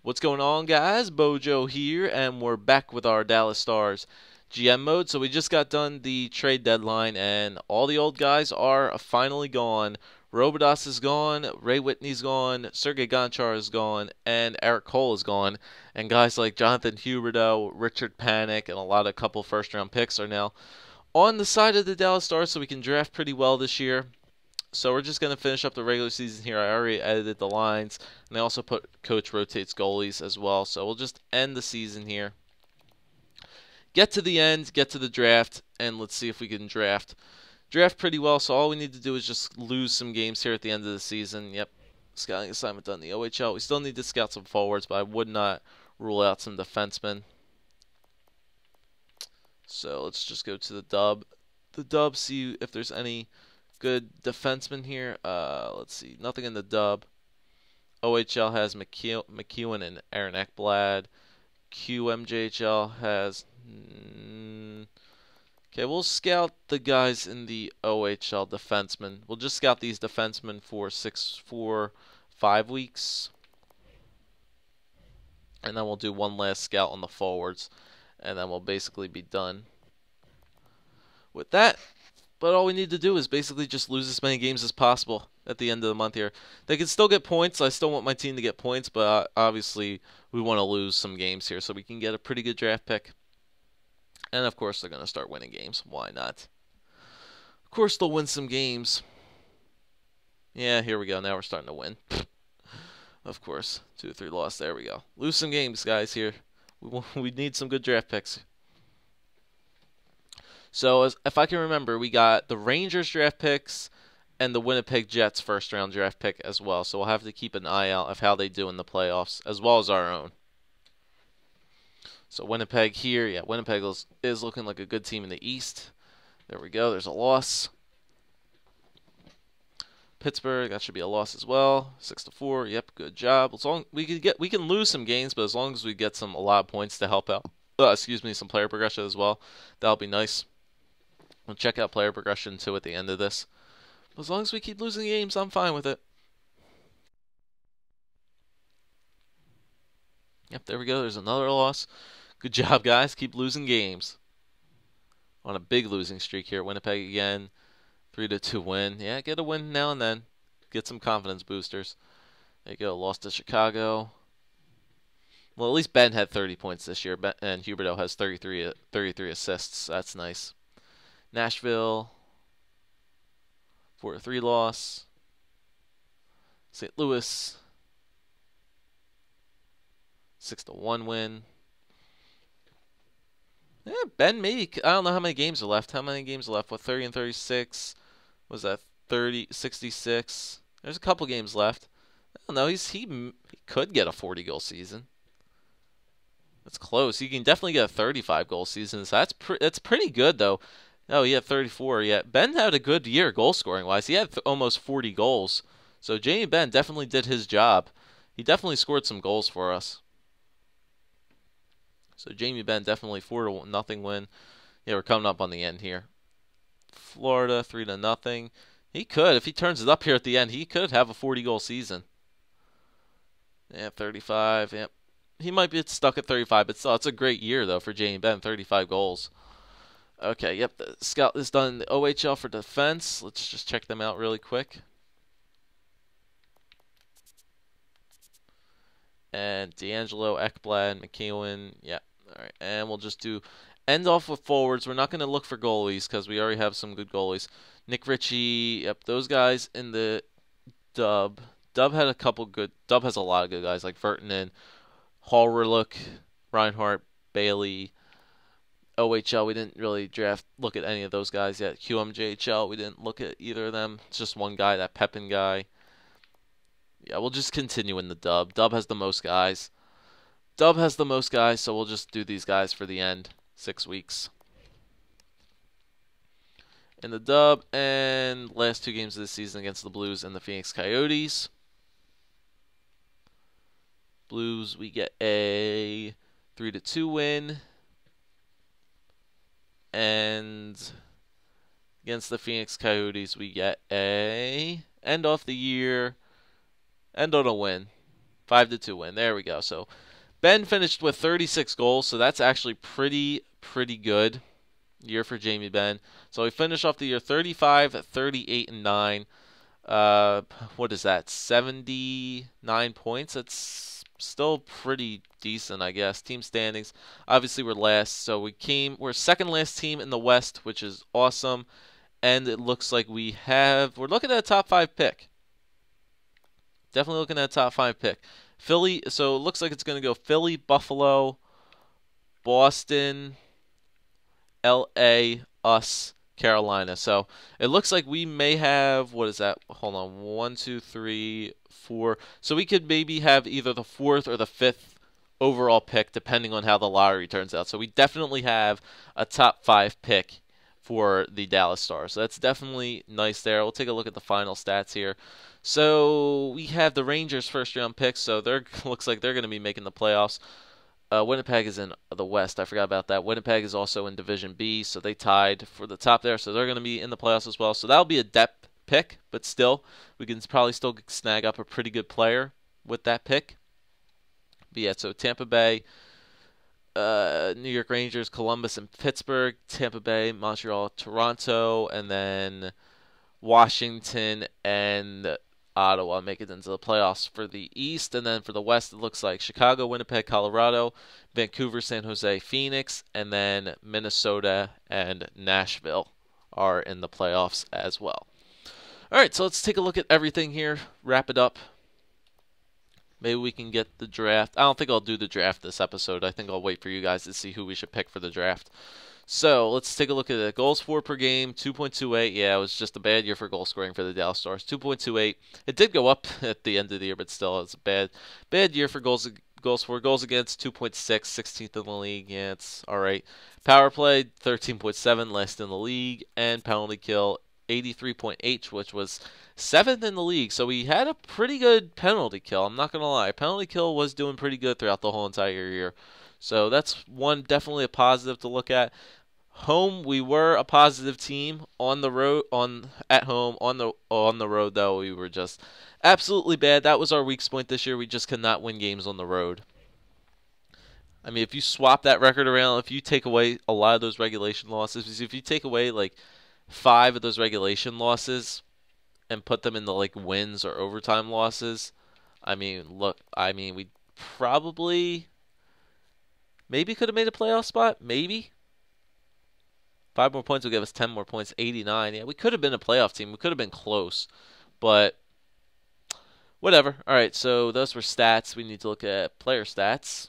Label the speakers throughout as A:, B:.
A: What's going on, guys? Bojo here, and we're back with our Dallas Stars GM mode. So we just got done the trade deadline, and all the old guys are finally gone. Robodas is gone, Ray Whitney's gone, Sergei Gonchar is gone, and Eric Cole is gone. And guys like Jonathan Huberdeau, Richard Panik, and a couple first-round picks are now on the side of the Dallas Stars, so we can draft pretty well this year. So we're just going to finish up the regular season here. I already edited the lines, and I also put coach rotates goalies as well. So we'll just end the season here. Get to the end, get to the draft, and let's see if we can draft pretty well. So all we need to do is just lose some games here at the end of the season. Yep, scouting assignment done. The OHL. We still need to scout some forwards, but I would not rule out some defensemen. So let's just go to the dub. The dub, see if there's any good defenseman here. Let's see. Nothing in the dub. OHL has McEwen and Aaron Ekblad. QMJHL has... Okay, we'll scout the guys in the OHL defensemen. We'll just scout these defensemen for 5 weeks. And then we'll do one last scout on the forwards. And then we'll basically be done with that. But all we need to do is basically just lose as many games as possible at the end of the month here. They can still get points. I still want my team to get points, but obviously we want to lose some games here so we can get a pretty good draft pick. And of course they're going to start winning games. Why not? Of course they'll win some games. Yeah, here we go. Now we're starting to win. Of course. 2 or 3 loss. There we go. Lose some games, guys, here. We need some good draft picks. So if I can remember, we got the Rangers draft picks and the Winnipeg Jets first round draft pick as well. So we'll have to keep an eye out of how they do in the playoffs as well as our own. So Winnipeg here, yeah, Winnipeg is looking like a good team in the East. There we go. There's a loss. Pittsburgh, that should be a loss as well. 6-4. Yep, good job. As long we can lose some games, but as long as we get a lot of points to help out. Some player progression as well. That'll be nice. We'll check out player progression too at the end of this. But as long as we keep losing games, I'm fine with it. Yep, there we go. There's another loss. Good job, guys. Keep losing games. On a big losing streak here. Winnipeg again. 3-2 win. Yeah, get a win now and then. Get some confidence boosters. There you go. Lost to Chicago. Well, at least Ben had 30 points this year, and Huberdeau has 33 assists. That's nice. Nashville, 4-3 loss. St. Louis, 6-1 win. Yeah, Ben maybe, I don't know how many games are left. How many games are left? What, 30 and 36? Was that 30, 66? There's a couple games left. I don't know. He could get a 40-goal season. That's close. He can definitely get a 35-goal season. So that's pretty good, though. Oh, he had 34. Yeah, Ben had a good year goal scoring wise. He had almost 40 goals. So Jamie Benn definitely did his job. He definitely scored some goals for us. So Jamie Benn definitely 4-0 win. Yeah, we're coming up on the end here. Florida 3-0. He could, if he turns it up here at the end, he could have a 40-goal season. Yeah, 35. Yep. He might be stuck at 35, but still, it's a great year though for Jamie Benn. 35 goals. Okay, yep, the scout is done in the OHL for defense. Let's just check them out really quick. And D'Angelo, Ekblad, McEwen, yeah. All right, and we'll just end off with forwards. We're not going to look for goalies because we already have some good goalies. Nick Ritchie, yep, those guys in the dub. Dub has a lot of good guys like Vertanen, Hallrilick, Reinhardt, Bailey. OHL, we didn't really look at any of those guys yet. QMJHL, we didn't look at either of them. It's just one guy, that Pepin guy. Yeah, we'll just continue in the dub. Dub has the most guys. So we'll just do these guys for the end. 6 weeks. In the dub, and last 2 games of the season against the Blues and the Phoenix Coyotes. Blues, we get a 3-2 win. And against the Phoenix Coyotes, we get a end on a win. 5-2 win. There we go. So Ben finished with 36 goals, so that's actually pretty good year for Jamie Benn. So he finished off the year 35, 38, and 9. What is that? 79 points. That's still pretty decent, I guess. Team standings. Obviously, we're last, so we're second last team in the West, which is awesome. And it looks like we're looking at a top 5 pick. Definitely looking at a top 5 pick. Philly. So it looks like it's going to go Philly, Buffalo, Boston, L.A., us, Carolina. So it looks like we may have, what is that? Hold on. 1, 2, 3, 4. So we could maybe have either the 4th or the 5th overall pick, depending on how the lottery turns out. So we definitely have a top 5 pick for the Dallas Stars. So that's definitely nice there. We'll take a look at the final stats here. So we have the Rangers first round picks. So looks like they're going to be making the playoffs. Winnipeg is in the West. I forgot about that. Winnipeg is also in Division B, so they tied for the top there. So they're going to be in the playoffs as well. So that'll be a depth pick, but still, we can probably still snag up a pretty good player with that pick. But yeah, so Tampa Bay, New York Rangers, Columbus, and Pittsburgh. Tampa Bay, Montreal, Toronto, and then Washington and Ottawa make it into the playoffs for the East. And then for the West, it looks like Chicago, Winnipeg, Colorado, Vancouver, San Jose, Phoenix, and then Minnesota and Nashville are in the playoffs as well. All right, so let's take a look at everything here, wrap it up. Maybe we can get the draft. I don't think I'll do the draft this episode. I think I'll wait for you guys to see who we should pick for the draft. So let's take a look at it. Goals for per game, 2.28. Yeah, it was just a bad year for goal scoring for the Dallas Stars. 2.28. It did go up at the end of the year, but still, it's a bad year for goals for. Goals against, 2.6, 16th in the league. Yeah, it's all right. Power play, 13.7, last in the league, and penalty kill, 83.8, which was 7th in the league. So we had a pretty good penalty kill. I'm not gonna lie. Penalty kill was doing pretty good throughout the whole entire year. So that's definitely a positive to look at. Home, we were a positive team. On the road, at home, on the road though, we were just absolutely bad. That was our weak point this year. We just could not win games on the road. I mean, if you swap that record around, if you take away a lot of those regulation losses, if you take away like 5 of those regulation losses and put them into like wins or overtime losses, I mean, we probably maybe could have made a playoff spot, maybe. 5 more points will give us 10 more points, 89. Yeah, we could have been a playoff team. We could have been close, but whatever. All right, so those were stats. We need to look at player stats.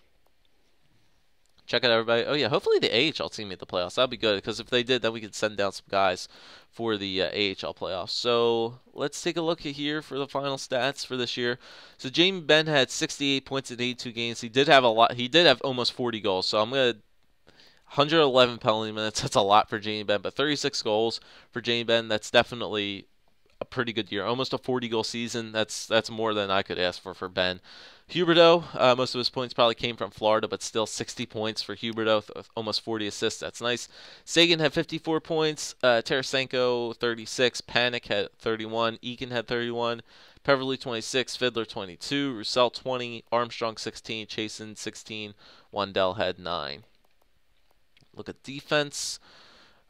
A: Check out everybody. Oh, yeah, hopefully the AHL team made the playoffs. That would be good, because if they did, then we could send down some guys for the AHL playoffs. So let's take a look at here for the final stats for this year. So Jamie Benn had 68 points in 82 games. He did have a lot. He did have almost 40 goals. So I'm going to 111 penalty minutes. That's a lot for Jamie Benn, but 36 goals for Jamie Benn. That's definitely a pretty good year. Almost a 40-goal season. That's more than I could ask for Ben. Huberdeau, most of his points probably came from Florida, but still 60 points for Huberdeau, almost 40 assists. That's nice. Sagan had 54 points. Tarasenko, 36. Panic had 31. Eakin had 31. Peverly, 26. Fiddler, 22. Roussel, 20. Armstrong, 16. Chasen, 16. Wandell had 9. Look at defense.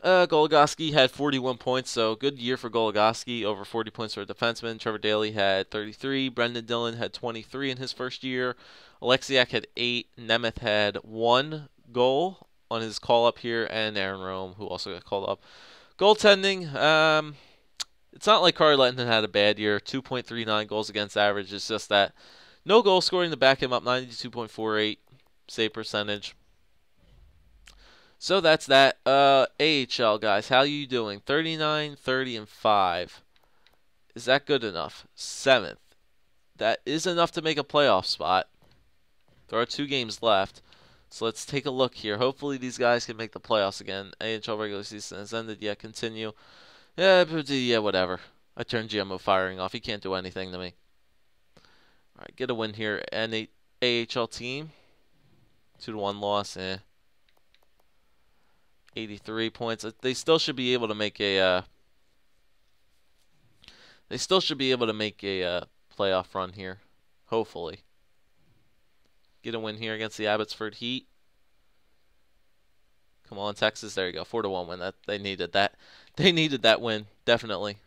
A: Goligoski had 41 points, so good year for Goligoski, over 40 points for a defenseman. Trevor Daley had 33. Brendan Dillon had 23 in his first year. Alexiak had 8. Nemeth had 1 goal on his call-up here, and Aaron Rome, who also got called up. Goaltending, it's not like Kari Lehtonen had a bad year. 2.39 goals against average. It's just that no goal scoring to back him up, 92.48 save percentage. So that's that. AHL, guys, how you doing? 39, 30, and 5. Is that good enough? 7th. That is enough to make a playoff spot. There are 2 games left. So let's take a look here. Hopefully these guys can make the playoffs again. AHL regular season has ended. Yeah, continue. Yeah, whatever. I turned GMO firing off. He can't do anything to me. All right, get a win here. AHL team. 2-1 loss. 83 points. They still should be able to make a. They still should be able to make a playoff run here, hopefully. get a win here against the Abbotsford Heat. Come on, Texas. There you go. 4-1 win. That they needed that. They needed that win, definitely.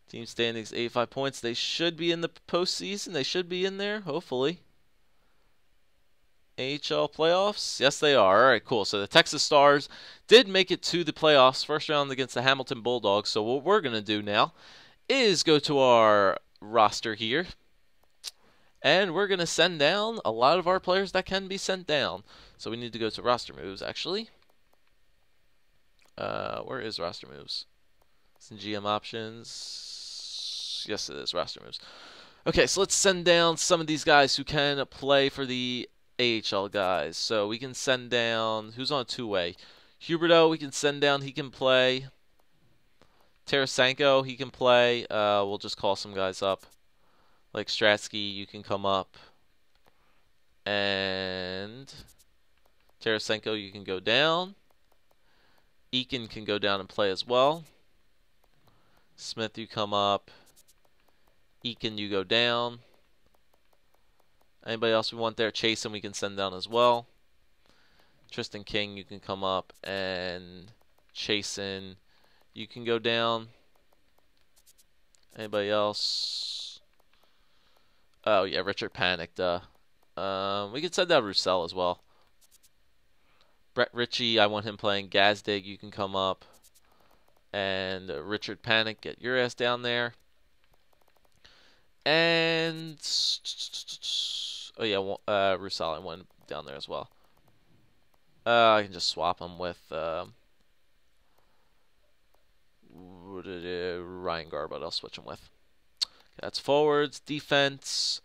A: Team standings 85 points. They should be in the postseason. They should be in there, hopefully. AHL Playoffs? Yes, they are. All right, cool. So the Texas Stars did make it to the playoffs, first round against the Hamilton Bulldogs. So what we're going to do now is go to our roster here, and we're going to send down a lot of our players that can be sent down. So we need to go to roster moves, actually. Where is roster moves? It's in GM options. Yes, it is roster moves. Okay, so let's send down some of these guys who can play for the AHL guys. So we can send down, who's on a two-way? Huberto, we can send down, he can play. Tarasenko, he can play. We'll just call some guys up. Like Stratsky, you can come up. And Tarasenko, you can go down. Eakin can go down and play as well. Smith, you come up. Eakin, you go down. Anybody else we want there? Chasen, we can send down as well. Tristan King, you can come up. And Chasen, you can go down. Anybody else? Oh, yeah, Richard Panik, duh. We can send down Roussel as well. Brett Ritchie, I want him playing. Gazdig, you can come up. And Richard Panik, get your ass down there. And oh yeah, Roussel, I want him down there as well. I can just swap him with Ryan Garbutt. I'll switch him with. Okay, that's forwards, defense.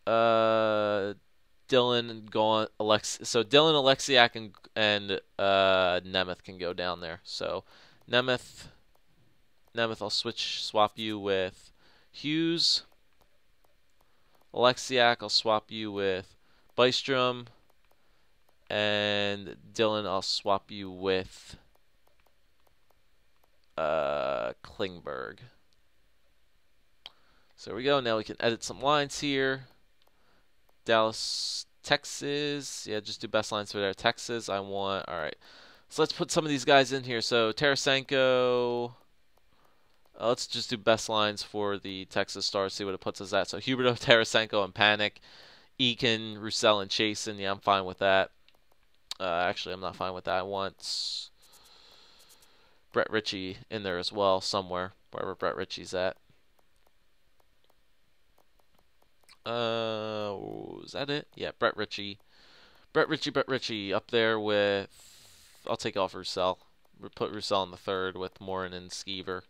A: Dylan gone. So Dylan, Alexiak, and Nemeth can go down there. So Nemeth, I'll swap you with Hughes. Alexiak, I'll swap you with Bystrom. And Dylan, I'll swap you with Klingberg. So there we go. Now we can edit some lines here. Dallas, Texas. Yeah, just do best lines for there. Texas, I want. All right. So let's put some of these guys in here. So Tarasenko. Let's just do best lines for the Texas Stars, see what it puts us at. So Huberto, Tarasenko, and Panik. Eakin, Roussel, and Chasen. Yeah, I'm fine with that. Actually, I'm not fine with that. I want Brett Ritchie in there as well, somewhere, wherever Brett Ritchie's at. Is that it? Yeah, Brett Ritchie. Brett Ritchie up there with. I'll take off Roussel. We'll put Roussel in the third with Morin and Skeever.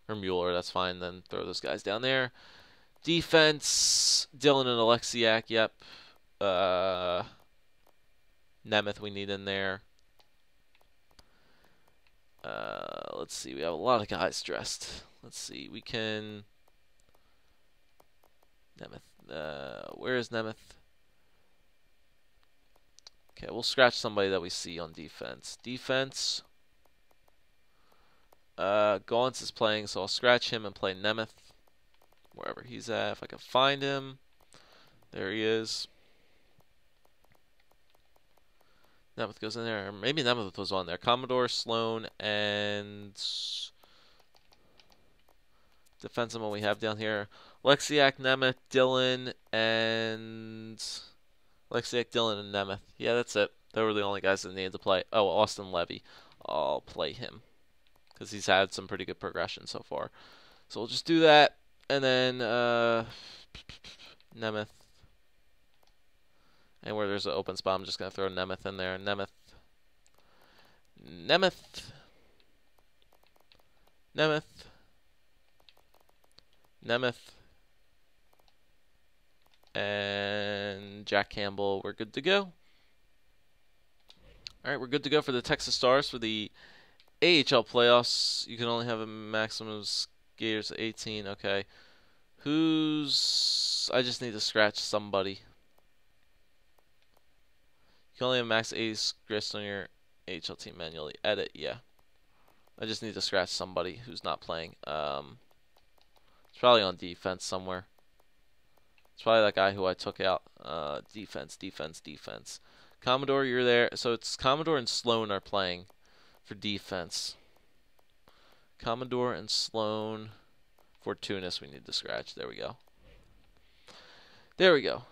A: Or Mueller, that's fine. Then throw those guys down there. Defense, Dylan and Alexiak, yep. Nemeth we need in there. Let's see, we have a lot of guys dressed. Let's see, we can... Nemeth, where is Nemeth? Okay, we'll scratch somebody that we see on defense. Defense, Gaunce is playing, so I'll scratch him and play Nemeth. Wherever he's at, if I can find him. There he is. Nemeth goes in there. Maybe Nemeth was on there. Commodore, Sloan, and defenseman we have down here. Alexiak, Nemeth, Dylan, and Nemeth. Yeah, that's it. They were the only guys that needed to play. Oh, Austin Levy. I'll play him because he's had some pretty good progression so far. So we'll just do that. And then Nemeth. And where there's an open spot, I'm just going to throw Nemeth in there. Nemeth. And Jack Campbell. We're good to go. Alright, we're good to go for the Texas Stars for the AHL Playoffs. You can only have a maximum of skaters of 18. Okay. I just need to scratch somebody. You can only have max 80 scripts on your AHL team manually. Edit, yeah. I just need to scratch somebody who's not playing. It's probably on defense somewhere. It's probably that guy who I took out. Defense, defense, defense. Commodore, you're there. So it's Commodore and Sloan are playing for defense. Commodore and Sloan. Fortunas, we need to scratch. There we go. There we go.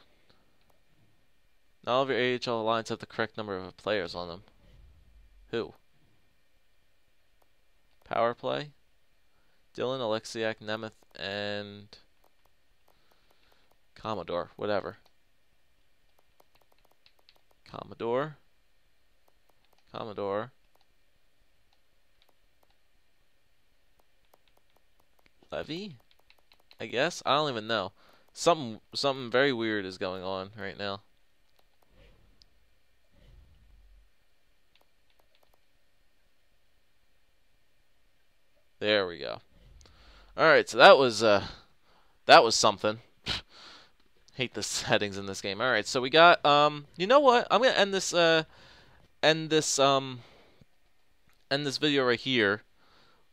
A: Not all of your AHL lines have the correct number of players on them. Who? Power play? Dylan, Alexiak, Nemeth, and Commodore. Whatever. Commodore. Commodore. Levy? I guess? I don't even know. Something very weird is going on right now. There we go. Alright, so that was something. Hate the settings in this game. Alright, so we got you know what? I'm gonna end this end this video right here.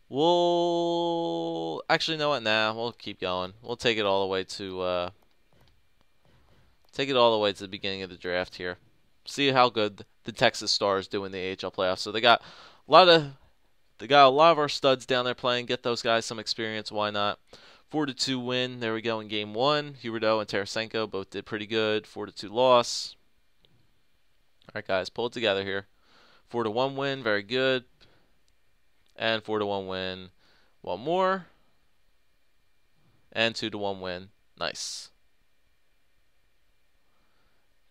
A: We'll actually, know what? Nah, we'll keep going. We'll take it all the way to the beginning of the draft here. See how good the Texas Stars do in the AHL playoffs. So they got a lot of our studs down there playing. Get those guys some experience. Why not? 4-2 win. There we go in game one. Huberdeau and Tarasenko both did pretty good. 4-2 loss. All right, guys, pull it together here. 4-1 win. Very good. And 4-1 win. One more. And 2-1 win. Nice.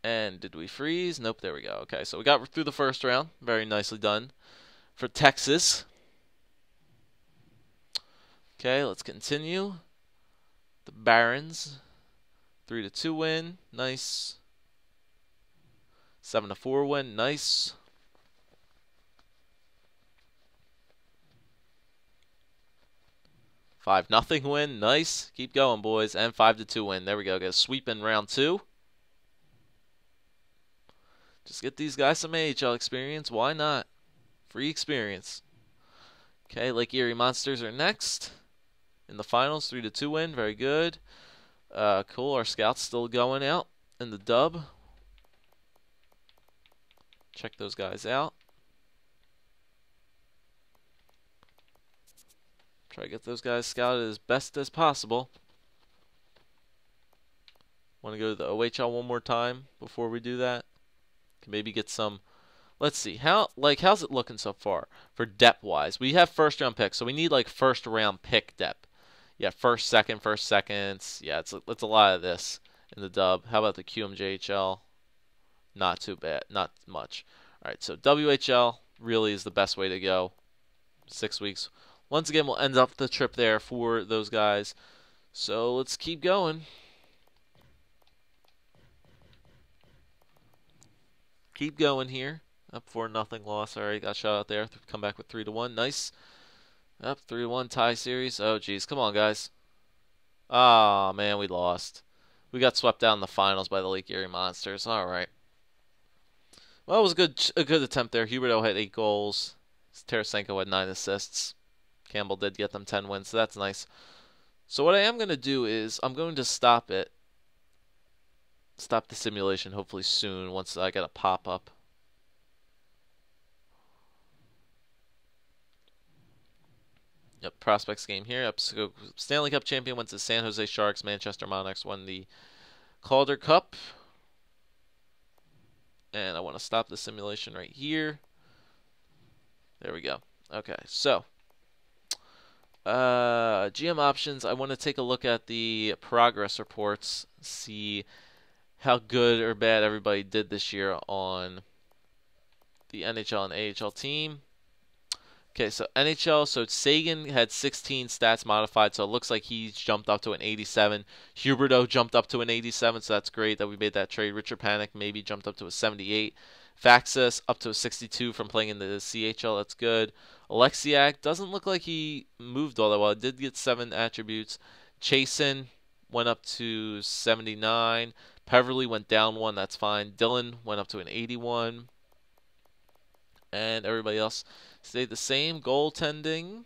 A: And did we freeze? Nope, there we go. Okay, so we got through the first round. Very nicely done for Texas. Okay, let's continue. The Barons. 3-2 win. Nice. 7-4 win. Nice. 5-0 win. Nice. Keep going, boys. And 5-2 win. There we go. Get a sweep in round 2. Just get these guys some AHL experience. Why not? Free experience. Okay, Lake Erie Monsters are next. In the finals, 3-2 win. Very good. Cool. Our scouts still going out in the dub. Check those guys out. Try to get those guys scouted as best as possible. Want to go to the OHL one more time before we do that? Can maybe get some. Let's see. How's it looking so far for depth wise? We have first round picks, so we need like first round pick depth. Yeah, first seconds. Yeah, it's a lot of this in the dub. How about the QMJHL? Not too bad. Not much. All right, so WHL really is the best way to go. 6 weeks. Once again, we'll end up the trip there for those guys. So let's keep going. Keep going here. Up 4-0 loss. All right, got shot out there. Come back with 3-1. Nice. Up 3-1 tie series. Oh, geez. Come on, guys. Ah, man, we lost. We got swept out in the finals by the Lake Erie Monsters. All right. Well, it was a good attempt there. Huberdeau had 8 goals. Tarasenko had 9 assists. Campbell did get them 10 wins, so that's nice. So what I am going to do is I'm going to stop it. Stop the simulation hopefully soon once I get a pop-up. Yep, prospects game here. So Stanley Cup champion went to San Jose Sharks. Manchester Monarchs won the Calder Cup. And I want to stop the simulation right here. There we go. Okay, so GM options. I want to take a look at the progress reports, see how good or bad everybody did this year on the NHL and AHL team. Okay, so NHL, so Sagan had 16 stats modified, so it looks like he's jumped up to an 87. Huberdeau jumped up to an 87, so that's great that we made that trade. Richard Panik maybe jumped up to a 78. Faxas up to a 62 from playing in the CHL, that's good. Alexiak doesn't look like he moved all that well. It did get 7 attributes. Chasen went up to 79. Peverly went down 1, that's fine. Dylan went up to an 81. And everybody else stayed the same. Goaltending,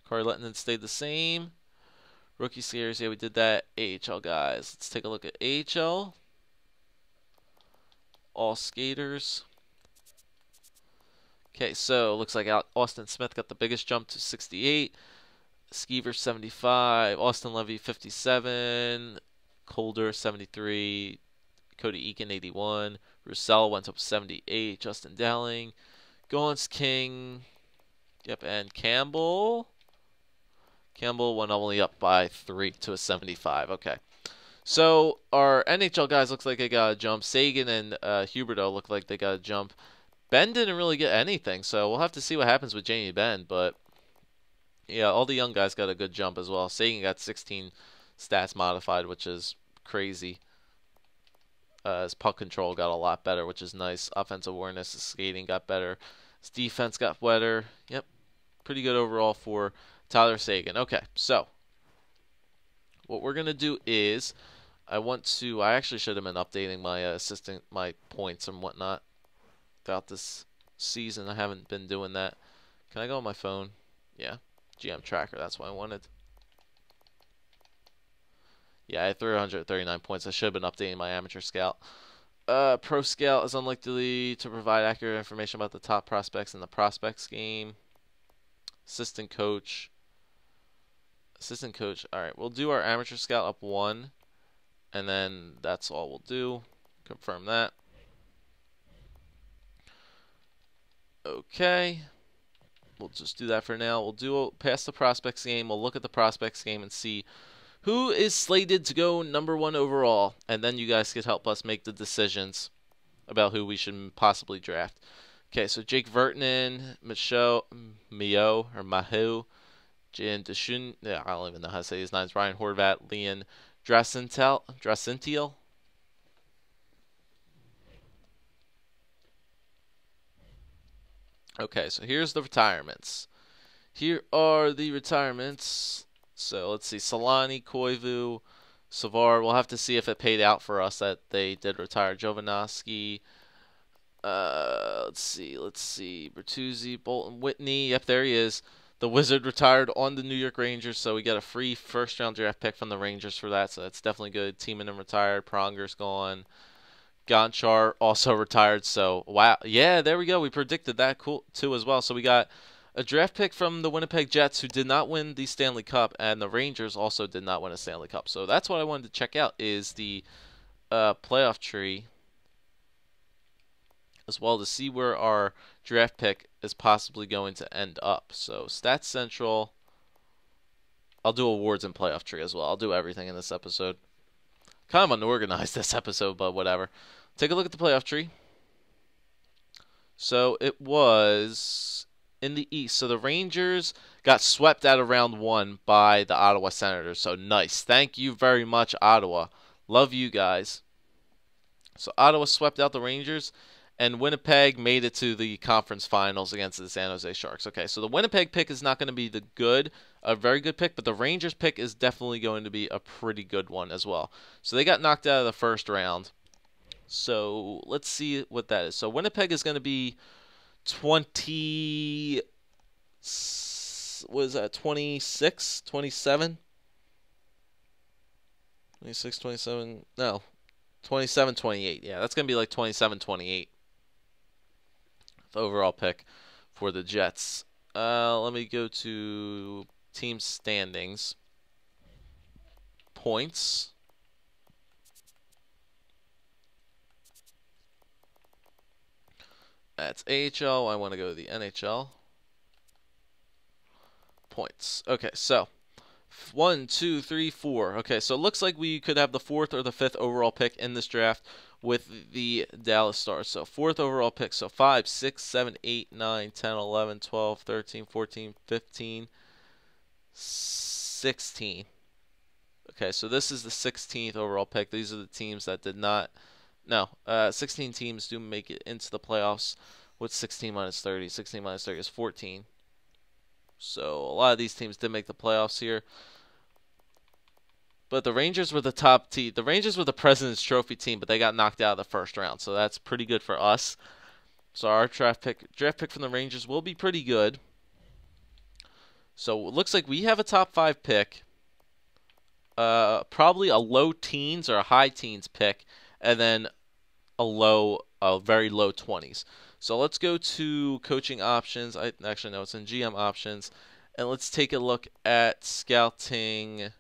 A: Corey Lettinen stayed the same. Rookie series, yeah, we did that. AHL guys. Let's take a look at AHL. All skaters. Okay, so looks like Austin Smith got the biggest jump to 68. Skeever 75. Austin Levy 57. Calder 73. Cody Eakin 81. Roussel went up 78. Justin Dowling. Gaunt's King. Yep, and Campbell. Campbell went only up by 3 to a 75. Okay. So our NHL guys looks like they got a jump. Sagan and Huberto look like they got a jump. Ben didn't really get anything, so we'll have to see what happens with Jamie Benn. But yeah, all the young guys got a good jump as well. Sagan got 16 stats modified, which is crazy. His puck control got a lot better, which is nice. Offensive awareness, his skating got better. His defense got better. Yep, pretty good overall for Tyler Sagan. Okay, so what we're gonna do is I actually should have been updating my points and whatnot throughout this season. I haven't been doing that. Can I go on my phone? Yeah, GM tracker. That's what I wanted. Yeah, I had 339 points. I should have been updating my amateur scout. Pro Scout is unlikely to provide accurate information about the top prospects in the prospects game. Assistant coach. All right, we'll do our amateur scout up 1, and then that's all we'll do. Confirm that. Okay. We'll just do that for now. We'll do past the prospects game. We'll look at the prospects game and see who is slated to go #1 overall, and then you guys could help us make the decisions about who we should possibly draft. Okay, so Jake Vertanen, Mahu, Jan Deshun, yeah, I don't even know how to say his names. Ryan Horvat, Leon Dracentil. Okay, so here's the retirements. Here are the retirements. So let's see, Solani, Koivu, Savar. We'll have to see if it paid out for us that they did retire. Jovanovski. Let's see. Bertuzzi, Bolton, Whitney. Yep, there he is. The Wizard retired on the New York Rangers, so we got a free first-round draft pick from the Rangers for that, so that's definitely good. Timonen retired. Pronger's gone. Gonchar also retired, so wow. Yeah, there we go. We predicted that cool too as well. So we got a draft pick from the Winnipeg Jets, who did not win the Stanley Cup, and the Rangers also did not win a Stanley Cup. So that's what I wanted to check out, is the playoff tree as well, to see where our draft pick is possibly going to end up. So Stats Central, I'll do awards and playoff tree as well. I'll do everything in this episode. Kind of unorganized this episode, but whatever. Take a look at the playoff tree. So it was in the East. So the Rangers got swept out of round 1 by the Ottawa Senators. So nice. Thank you very much, Ottawa. Love you guys. So Ottawa swept out the Rangers, and Winnipeg made it to the conference finals against the San Jose Sharks. Okay, so the Winnipeg pick is not going to be a very good pick, but the Rangers pick is definitely going to be a pretty good one as well. So they got knocked out of the first round. So let's see what that is. So Winnipeg is going to be 26, 27? 26, 27, no, 27, 28. Yeah, that's going to be like 27, 28. The overall pick for the Jets. Let me go to team standings. Points. That's AHL. I want to go to the NHL. Points. Okay, so 1, 2, 3, 4. Okay, so it looks like we could have the 4th or the 5th overall pick in this draft with the Dallas Stars. So 4th overall pick. So 5, 6, 7, 8, 9, 10, 11, 12, 13, 14, 15, 16. Okay, so this is the 16th overall pick. These are the teams that did not. No, 16 teams do make it into the playoffs with 16 minus 30. 16 minus 30 is 14. So a lot of these teams did make the playoffs here. But the Rangers were the top team. The Rangers were the President's Trophy team, but they got knocked out of the first round. So that's pretty good for us. So our draft pick from the Rangers will be pretty good. So it looks like we have a top 5 pick. probably a low teens or a high teens pick, and then a very low 20s. So let's go to coaching options. I actually know it's in GM options, and let's take a look at scouting.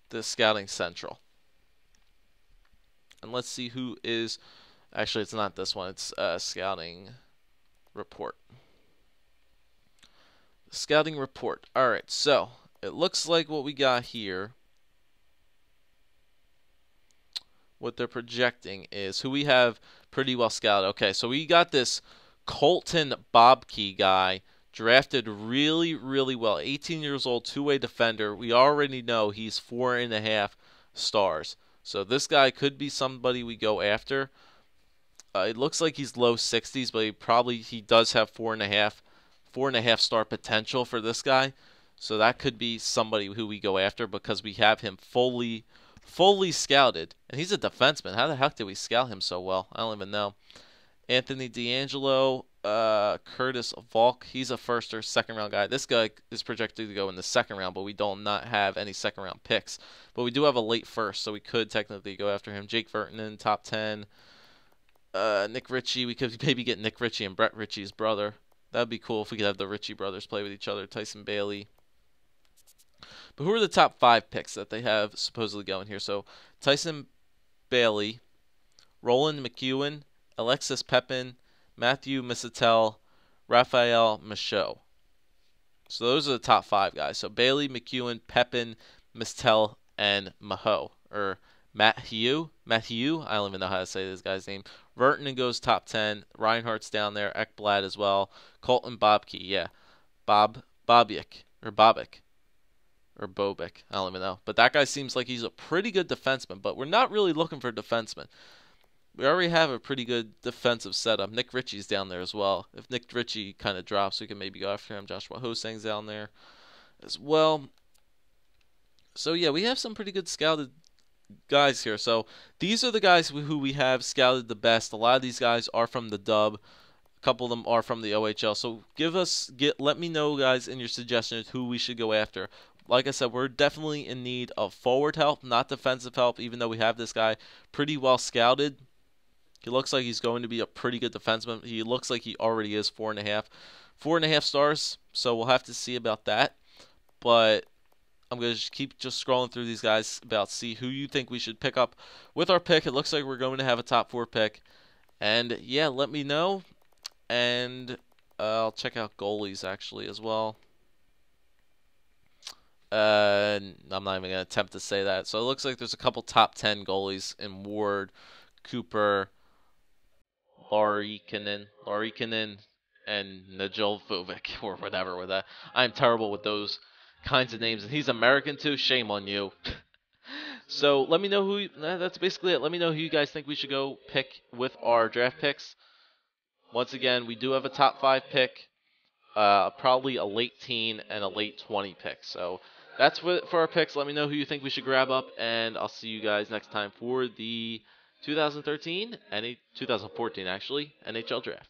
A: The scouting central, and let's see who is. Actually, it's not this one. It's scouting report. Scouting report. All right, so it looks like what we got here. What they're projecting is who we have pretty well scouted. Okay, so we got this Colton Bobke guy drafted really, really well. 18 years old, two-way defender. We already know he's 4.5 stars. So this guy could be somebody we go after. It looks like he's low 60s, but he does have 4.5 star potential for this guy. So that could be somebody who we go after because we have him fully scouted, and he's a defenseman. How the heck did we scout him so well? I don't even know. Anthony D'Angelo, Curtis Volk, he's a first or second round guy. This guy is projected to go in the second round, but we don't not have any second round picks. But we do have a late first, so we could technically go after him. Jake Vertanen, top 10. Nick Ritchie, we could maybe get Nick Ritchie and Brett Ritchie's brother. That would be cool if we could have the Ritchie brothers play with each other. Tyson Bailey. But who are the top 5 picks that they have supposedly going here? So Tyson Bailey, Roland McEwen, Alexis Pepin, Matthew Misatel, Raphael Michaud. So those are the top 5 guys. So Bailey, McEwen, Pepin, Misatel, and Maho. Or Matthew. I don't even know how to say this guy's name. Vertanen goes top 10. Reinhardt's down there. Ekblad as well. Colton Bobke. Yeah. Bobic. Or Bobic. Or Bobic. I don't even know. But that guy seems like he's a pretty good defenseman. But we're not really looking for defensemen. We already have a pretty good defensive setup. Nick Ritchie's down there as well. If Nick Ritchie kind of drops, we can maybe go after him. Joshua Hosang's down there as well. So, yeah, we have some pretty good scouted guys here. So, these are the guys who we have scouted the best. A lot of these guys are from the Dub. A couple of them are from the OHL. So, let me know, guys, in your suggestions who we should go after. Like I said, we're definitely in need of forward help, not defensive help, even though we have this guy pretty well scouted. He looks like he's going to be a pretty good defenseman. He looks like he already is 4.5 stars. So we'll have to see about that. But I'm going to keep just scrolling through these guys see who you think we should pick up with our pick. It looks like we're going to have a top 4 pick. And yeah, let me know. And I'll check out goalies actually as well. I'm not even going to attempt to say that. So it looks like there's a couple top 10 goalies in Ward, Cooper, Larikinen, and Najovovic, or whatever with that. I'm terrible with those kinds of names. And he's American too. Shame on you. So let me know that's basically it. Let me know who you guys think we should go pick with our draft picks. Once again, we do have a top 5 pick, probably a late teen and a late 20 pick. So that's for our picks. Let me know who you think we should grab up, and I'll see you guys next time for the 2014 actually NHL Draft.